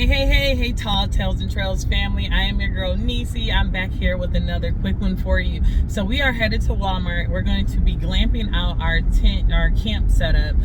Hey, Tall Tales and Trails family. I am your girl, Nisi. I'm back here with another quick one for you. So we are headed to Walmart. We're going to be glamping out our tent, our camp setup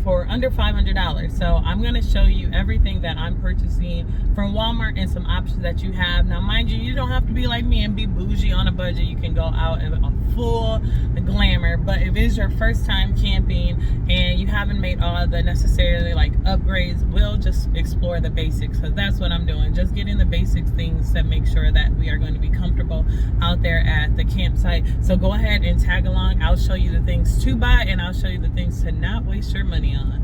for under $500. So I'm going to show you everything that I'm purchasing from Walmart and some options that you have. Now, mind you, you don't have to be like me and be bougie on a budget. You can go out in a full glamour. But if it is your first time camping and you haven't made all the necessarily like upgrades, we'll just explore the basics, because that's what I'm doing, just getting the basic things to make sure that we are going to be comfortable out there at the campsite. So go ahead and tag along. I'll show you the things to buy and I'll show you the things to not waste your money on.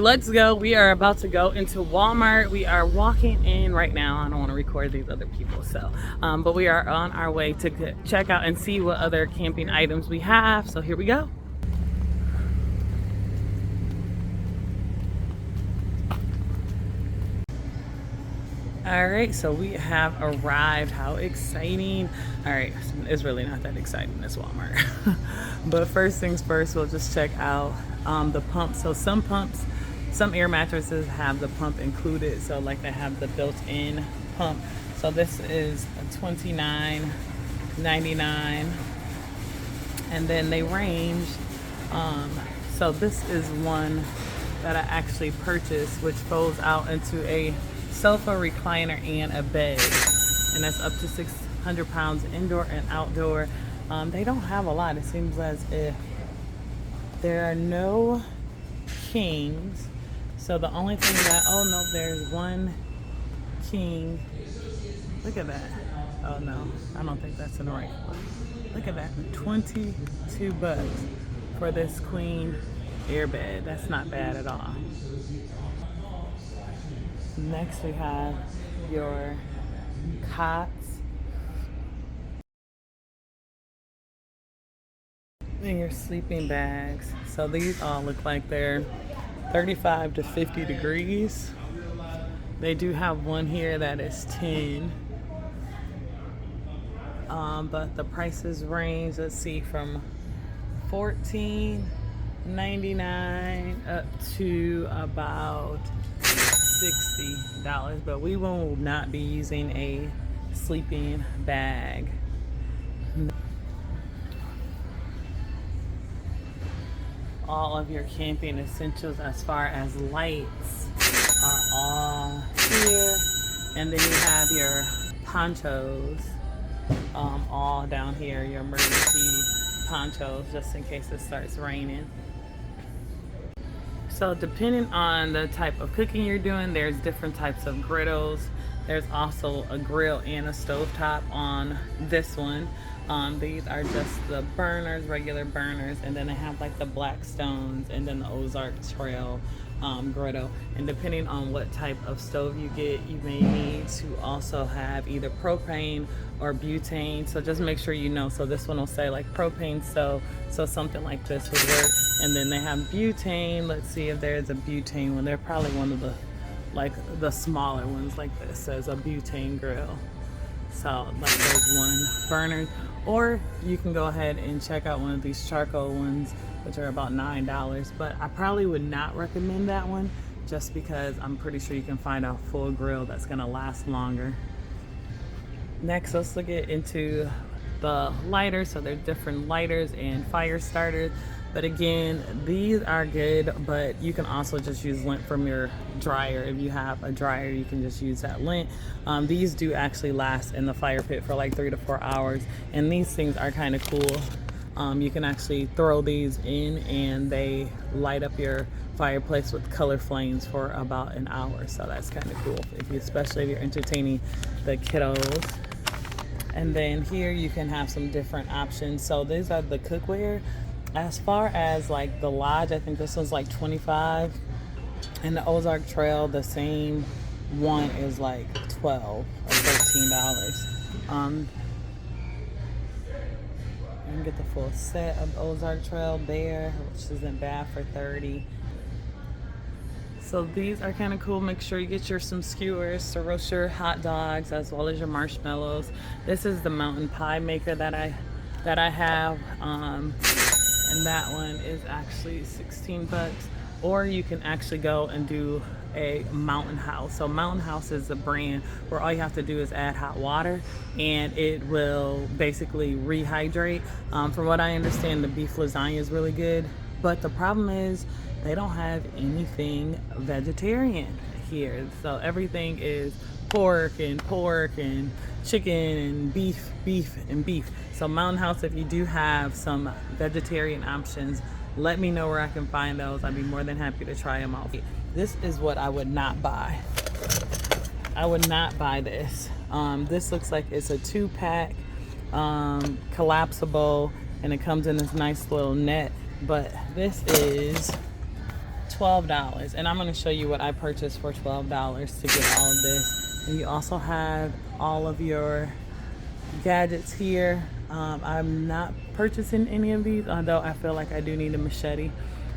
Let's go. We are about to go into Walmart. We are walking in right now. I don't want to record these other people, so but we are on our way to check out and see what other camping items we have. So here we go. All right, so we have arrived. How exciting. All right, it's really not that exciting, this Walmart. But first things first, we'll just check out the pumps. So some air mattresses have the pump included, so like they have the built-in pump. So this is $29.99, and then they range. So this is one that I actually purchased, which folds out into a sofa, recliner, and a bed, and that's up to 600 pounds indoor and outdoor. They don't have a lot. It seems as if there are no kings. So the only thing that, oh no, there's one king. Look at that. Oh no, I don't think that's in the right one. Look at that, 22 bucks for this queen air bed. That's not bad at all. Next we have your cots and your sleeping bags. So these all look like they're 35 to 50 degrees. They do have one here that is 10. But the prices range, let's see, from $14.99 up to about $60. But we will not be using a sleeping bag. All of your camping essentials as far as lights are all here, and then you have your ponchos all down here, your emergency ponchos just in case it starts raining. So depending on the type of cooking you're doing, there's different types of griddles. There's also a grill and a stovetop on this one. These are just the burners, regular burners, and then they have like the Blackstones and then the Ozark Trail griddle. And depending on what type of stove you get, you may need to also have either propane or butane. So just make sure you know. So this one will say like propane stove, so something like this would work. And then they have butane. Let's see if there's a butane one. They're probably one of the smaller ones, like this says a butane grill. So like those one burners, or you can go ahead and check out one of these charcoal ones, which are about $9. But I probably would not recommend that one, just because I'm pretty sure you can find a full grill that's gonna last longer. Next, let's look into the lighters. So there's different lighters and fire starters. But again, these are good, but you can also just use lint from your dryer. If you have a dryer, you can just use that lint. These do actually last in the fire pit for like 3 to 4 hours. And these things are kind of cool. You can actually throw these in and they light up your fireplace with color flames for about an hour. So that's kind of cool, especially if you're entertaining the kiddos. And then here you can have some different options. So these are the cookware. As far as like the Lodge, I think this one's like $25 And the Ozark Trail, the same one is like $12 or $13. You can get the full set of Ozark Trail there, which isn't bad for $30. So these are kind of cool. Make sure you get some skewers to roast your hot dogs as well as your marshmallows. This is the mountain pie maker that I have, and that one is actually 16 bucks. Or you can actually go and do a Mountain House. So Mountain House is a brand where all you have to do is add hot water and it will basically rehydrate. From what I understand, the beef lasagna is really good, but the problem is they don't have anything vegetarian here. So everything is pork and chicken and beef. So Mountain House, if you do have some vegetarian options, let me know where I can find those. I'd be more than happy to try them out. This is what I would not buy. I would not buy this. This looks like it's a 2-pack, collapsible, and it comes in this nice little net. But this is $12, and I'm going to show you what I purchased for $12 to get all of this. And you also have all of your gadgets here. I'm not purchasing any of these, although I feel like I do need a machete.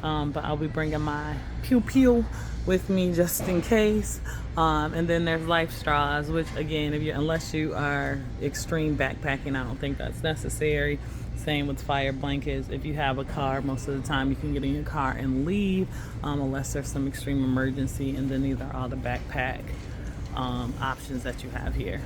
But I'll be bringing my pew with me just in case. And then there's life straws, which again, unless you are extreme backpacking, I don't think that's necessary. Same with fire blankets. If you have a car, most of the time you can get in your car and leave, unless there's some extreme emergency. And then these are all the backpack options that you have here.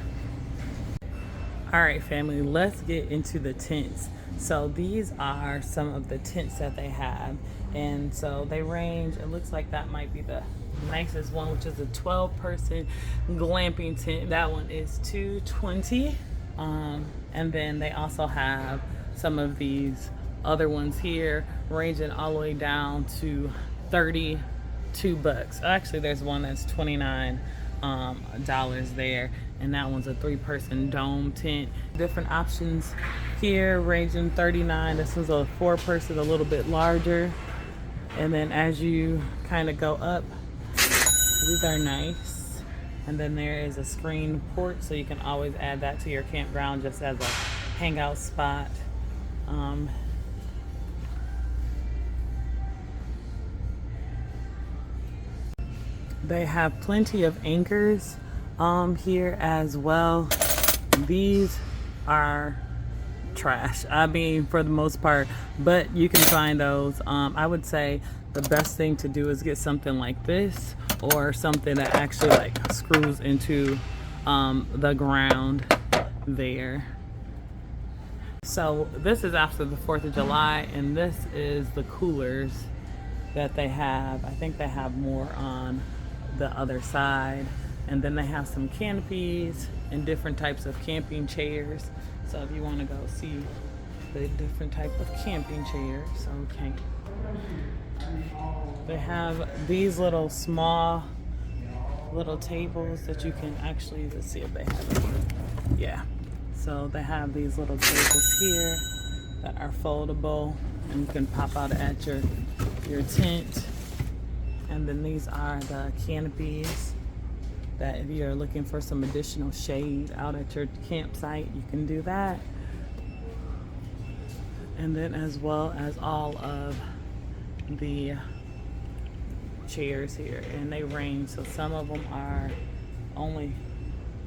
All right, family, let's get into the tents. So these are some of the tents that they have. And so they range, it looks like that might be the nicest one, which is a 12-person glamping tent. That one is $220. And then they also have some of these other ones here ranging all the way down to 32 bucks. Actually, there's one that's $29 there, and that one's a 3-person dome tent. Different options here ranging $39. This is a 4-person, a little bit larger. And then as you kind of go up, these are nice. And then there is a screen porch, so you can always add that to your campground just as a hangout spot. They have plenty of anchors here as well. These are trash, I mean, for the most part, but you can find those. I would say the best thing to do is get something like this, or something that actually like screws into the ground there. So this is after the 4th of July, and this is the coolers that they have. I think they have more on the other side. And then they have some canopies and different types of camping chairs. So if you want to go see the different type of camping chairs, okay. They have these little small little tables that you can actually, let's see if they have it. Yeah. So they have these little tables here that are foldable, and you can pop out at your tent. And then these are the canopies that if you're looking for some additional shade out at your campsite, you can do that. And then as well as all of the chairs here, and they range. So some of them are only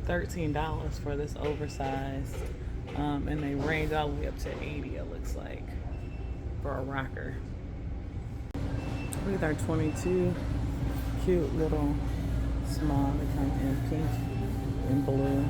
$13 for this oversized, and they range all the way up to $80, it looks like, for a rocker. These are 22 cute little small. They come in pink and blue.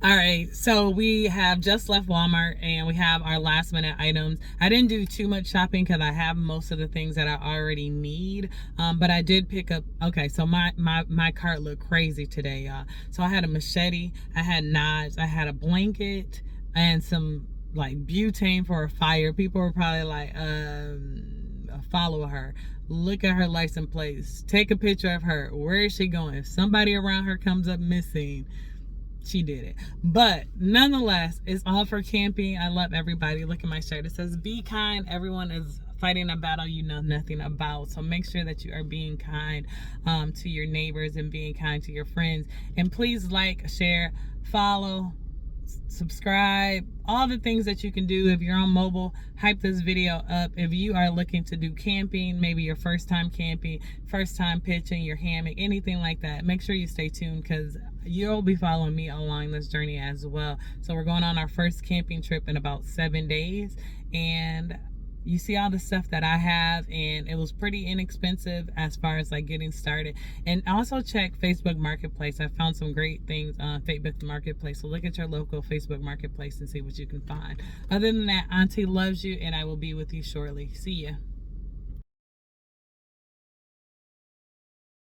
All right, so we have just left Walmart and we have our last minute items. I didn't do too much shopping because I have most of the things that I already need, but I did pick up. Okay, so my cart looked crazy today, y'all. So I had a machete, I had knives, I had a blanket, and some like butane for a fire. People were probably like, follow her. Look at her license plates. Take a picture of her. Where is she going? If somebody around her comes up missing, she did it. But nonetheless, it's all for camping. I love everybody. Look at my shirt. It says, be kind. Everyone is fighting a battle you know nothing about. So make sure that you are being kind to your neighbors and being kind to your friends. And please like, share, follow, subscribe, all the things that you can do. If you're on mobile, hype this video up. If you are looking to do camping, maybe your first time camping, first time pitching your hammock, anything like that, make sure you stay tuned because you'll be following me along this journey as well. So we're going on our first camping trip in about 7 days, and you see all the stuff that I have, and it was pretty inexpensive as far as like getting started. And also check Facebook Marketplace. I found some great things on Facebook Marketplace. So look at your local Facebook Marketplace and see what you can find. Other than that, Auntie loves you, and I will be with you shortly. See ya.